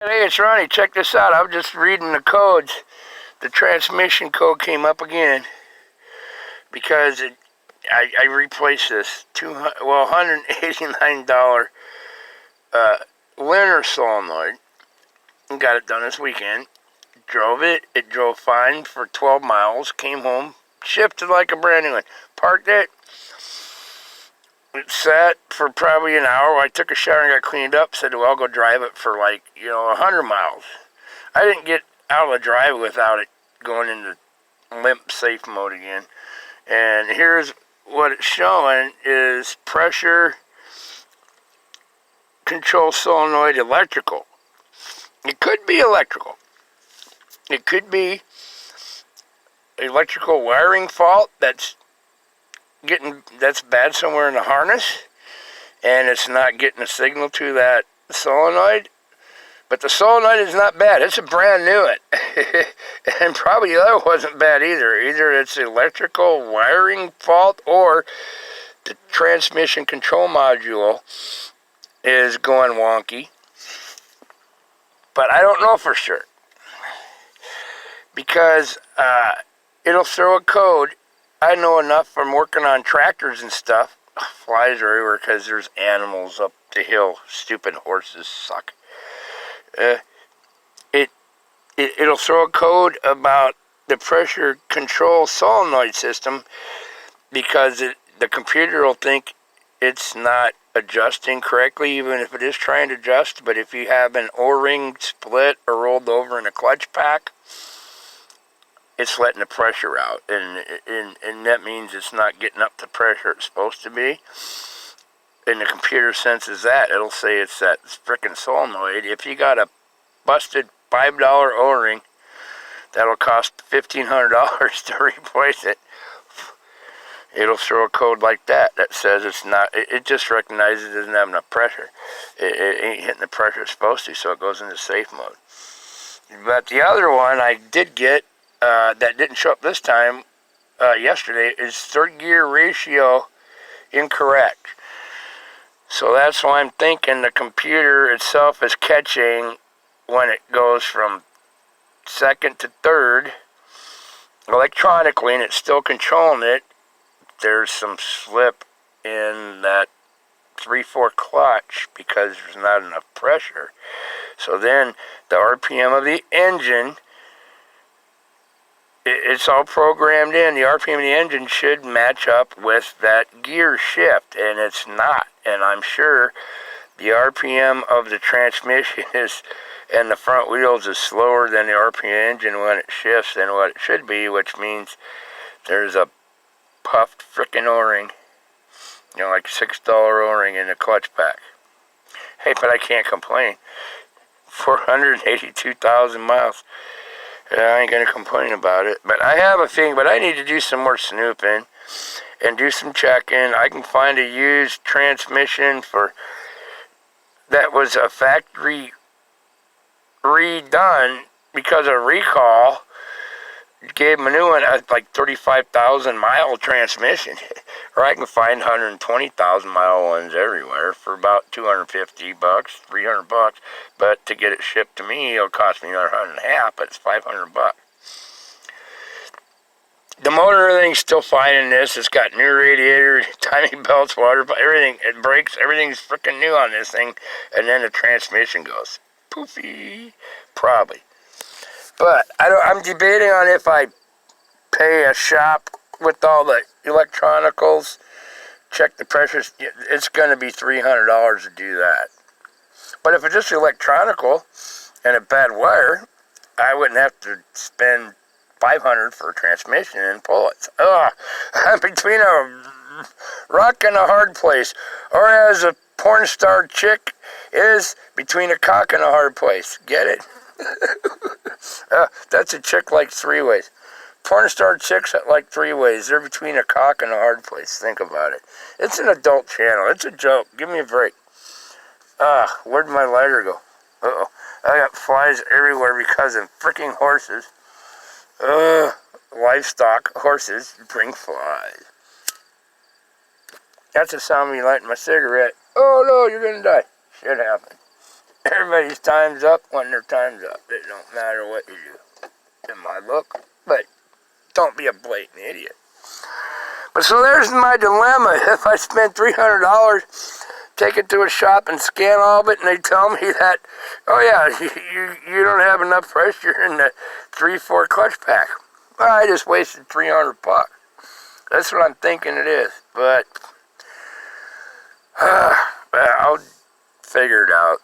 Hey, it's Ronnie. Check this out. I was just reading the codes. The transmission code came up again because I replaced this $189 Winter solenoid and got it done this weekend. Drove it. It drove fine for 12 miles. Came home, shipped it like a brand new one. Parked it. It sat for probably an hour. I took a shower and got cleaned up. Said, well, I'll go drive it for 100 miles. I didn't get out of the drive without it going into limp safe mode again. And here's what it's showing is pressure control solenoid electrical. It could be electrical. It could be electrical wiring fault that's bad somewhere in the harness, and it's not getting a signal to that solenoid. But the solenoid is not bad. It's a brand new one. And probably the other wasn't bad either. Either it's electrical wiring fault or the transmission control module is going wonky. But I don't know for sure. Because it'll throw a code. I know enough from working on tractors and stuff. Flies are everywhere because there's animals up the hill. Stupid horses suck. It'll throw a code about the pressure control solenoid system because the computer will think it's not adjusting correctly, even if it is trying to adjust. But if you have an O-ring split or rolled over in a clutch pack, it's letting the pressure out, and that means it's not getting up to pressure it's supposed to be. And the computer senses that. It'll say it's that frickin' solenoid. If you got a busted $5 O-ring, that'll cost $1,500 to replace it. It'll throw a code like that says it's not. It just recognizes it doesn't have enough pressure. It ain't hitting the pressure it's supposed to, so it goes into safe mode. But the other one I did get that didn't show up this time yesterday is third gear ratio incorrect. So that's why I'm thinking the computer itself is catching when it goes from second to third electronically, and it's still controlling it. There's some slip in that 3/4 clutch because there's not enough pressure. So then the RPM of the engine, it's all programmed in. The RPM of the engine should match up with that gear shift, and it's not. And I'm sure the RPM of the transmission and the front wheels is slower than the RPM engine when it shifts than what it should be, which means there's a puffed frickin' O-ring, like $6 O-ring in the clutch pack. Hey, but I can't complain. 482,000 miles. I ain't gonna complain about it. But I have a thing, but I need to do some more snooping and do some checking. I can find a used transmission that was a factory redone because of recall. Gave them a new one at like 35,000 mile transmission. Or I can find 120,000 mile ones everywhere for about $250, $300. But to get it shipped to me, it'll cost me another $150, but it's $500. The motor, everything's still fine in this. It's got new radiator, timing belts, water, everything. It brakes, everything's freaking new on this thing. And then the transmission goes poofy, probably. But I'm debating on if I pay a shop with all the electronicals, check the pressures. It's going to be $300 to do that. But if it's just electronical and a bad wire, I wouldn't have to spend $500 for a transmission and pull it. I'm between a rock and a hard place. Or as a porn star chick is between a cock and a hard place. Get it? That's a chick like three ways. Porn star chicks that like three ways. They're between a cock and a hard place. Think about it. It's an adult channel. It's a joke. Give me a break. Where'd my lighter go? Uh-oh. I got flies everywhere because of freaking horses. Livestock horses bring flies. That's the sound of me lighting my cigarette. Oh no, you're gonna die. Shit happened. Everybody's time's up when their time's up. It don't matter what you do, in my book. But don't be a blatant idiot. But so there's my dilemma. If I spend $300, take it to a shop and scan all of it, and they tell me that, oh yeah, you don't have enough pressure in the 3/4 clutch pack. Well, I just wasted $300. That's what I'm thinking it is. But I'll figure it out.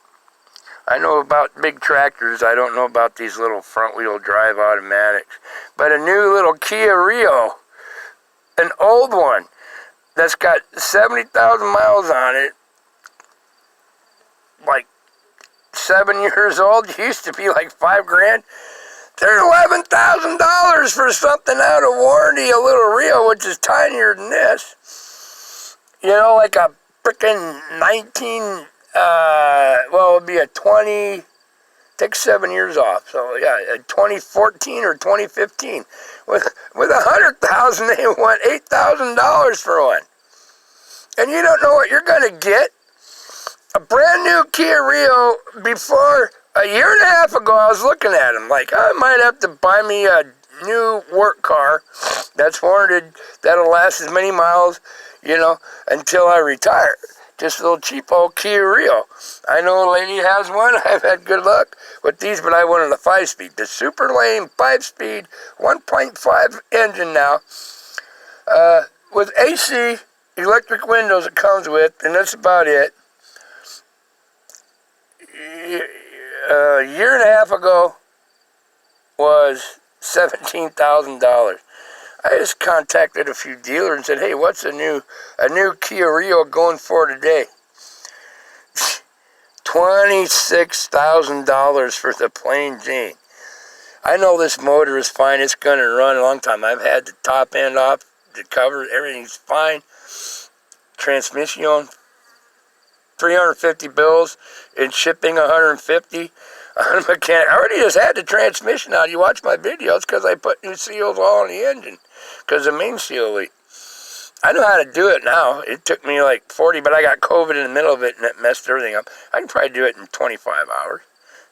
I know about big tractors. I don't know about these little front-wheel drive automatics. But a new little Kia Rio, an old one that's got 70,000 miles on it, like 7 years old, used to be like $5,000. They're $11,000 for something out of warranty, a little Rio, which is tinier than this. You know, like a frickin' 19, well, it would be a 20, take 7 years off. So, yeah, a 2014 or 2015. With 100,000, they want $8,000 for one. And you don't know what you're going to get. A brand new Kia Rio before... A year and a half ago, I was looking at them like, I might have to buy me a new work car that's warranted, that'll last as many miles, you know, until I retire. Just a little cheap old Kia Rio. I know a lady has one. I've had good luck with these, but I wanted a 5-speed. The super lame 5-speed, 1.5 engine now, with AC, electric windows it comes with, and that's about it. A year and a half ago was $17,000. I just contacted a few dealers and said, hey, what's a new Kia Rio going for today? $26,000 for the plain Jane. I know this motor is fine. It's going to run a long time. I've had the top end off, the cover, everything's fine. Transmission, 350 bills, and shipping 150. Mechanic. I already just had the transmission out. You watch my videos because I put new seals all on the engine because the main seal leaked. I know how to do it now. It took me like 40, but I got COVID in the middle of it and it messed everything up. I can probably do it in 25 hours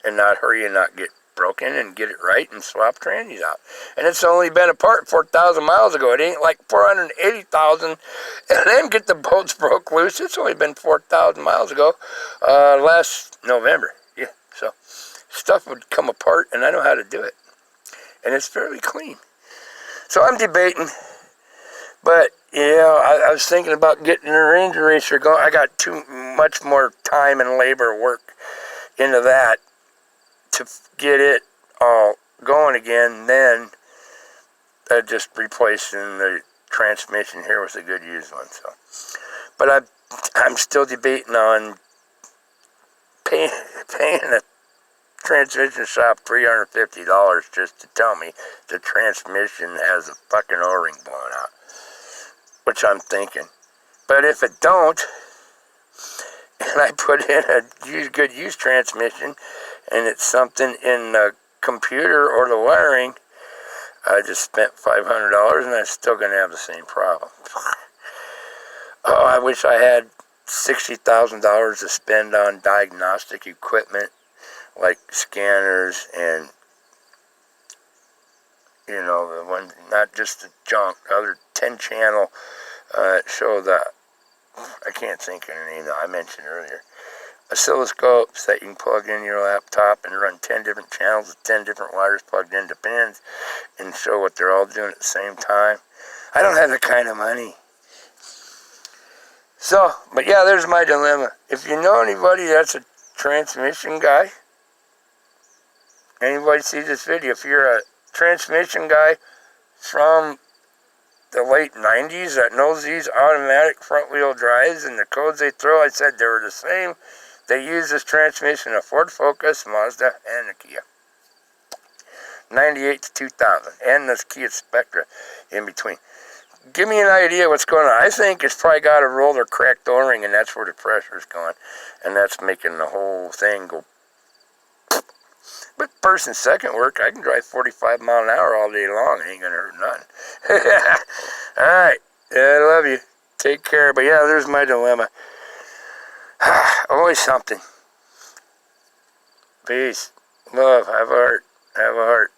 and not hurry and not get broken and get it right and swap trannies out. And it's only been apart 4,000 miles ago. It ain't like 480,000 and then get the bolts broke loose. It's only been 4,000 miles ago, last November. Yeah, so stuff would come apart and I know how to do it. And it's fairly clean. So I'm debating, but you know, I was thinking about getting a Range Racer going. I got too much more time and labor work into that to get it all going again, then just replacing the transmission here with a good used one. So, but I'm still debating on paying a transmission shop $350 just to tell me the transmission has a fucking O-ring blown out, which I'm thinking. But if it don't, and I put in a good used transmission, and it's something in the computer or the wiring, I just spent $500 and I'm still going to have the same problem. Oh, I wish I had $60,000 to spend on diagnostic equipment like scanners and, you know, the one, not just the junk, the other 10-channel show that, I can't think of the name that I mentioned earlier. Oscilloscopes that you can plug in your laptop and run 10 different channels with 10 different wires plugged into pins and show what they're all doing at the same time. I don't have that kind of money. So, but yeah, there's my dilemma. If you know anybody that's a transmission guy, anybody see this video, if you're a transmission guy from the late 90s that knows these automatic front-wheel drives and the codes they throw, I said they were the same. They use this transmission in a Ford Focus, Mazda, and a Kia. 98 to 2000, and this Kia Spectra in between. Give me an idea what's going on. I think it's probably got a rolled or cracked O-ring, and that's where the pressure's going, and that's making the whole thing go. But first and second work, I can drive 45 mile an hour all day long. It ain't going to hurt nothing. All right. I love you. Take care. But yeah, there's my dilemma. Always something. Peace. Love. Have a heart. Have a heart.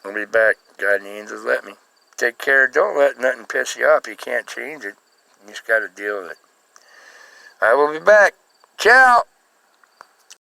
I'll be back. God and the angels let me. Take care. Don't let nothing piss you off. You can't change it. You just got to deal with it. I will be back. Ciao.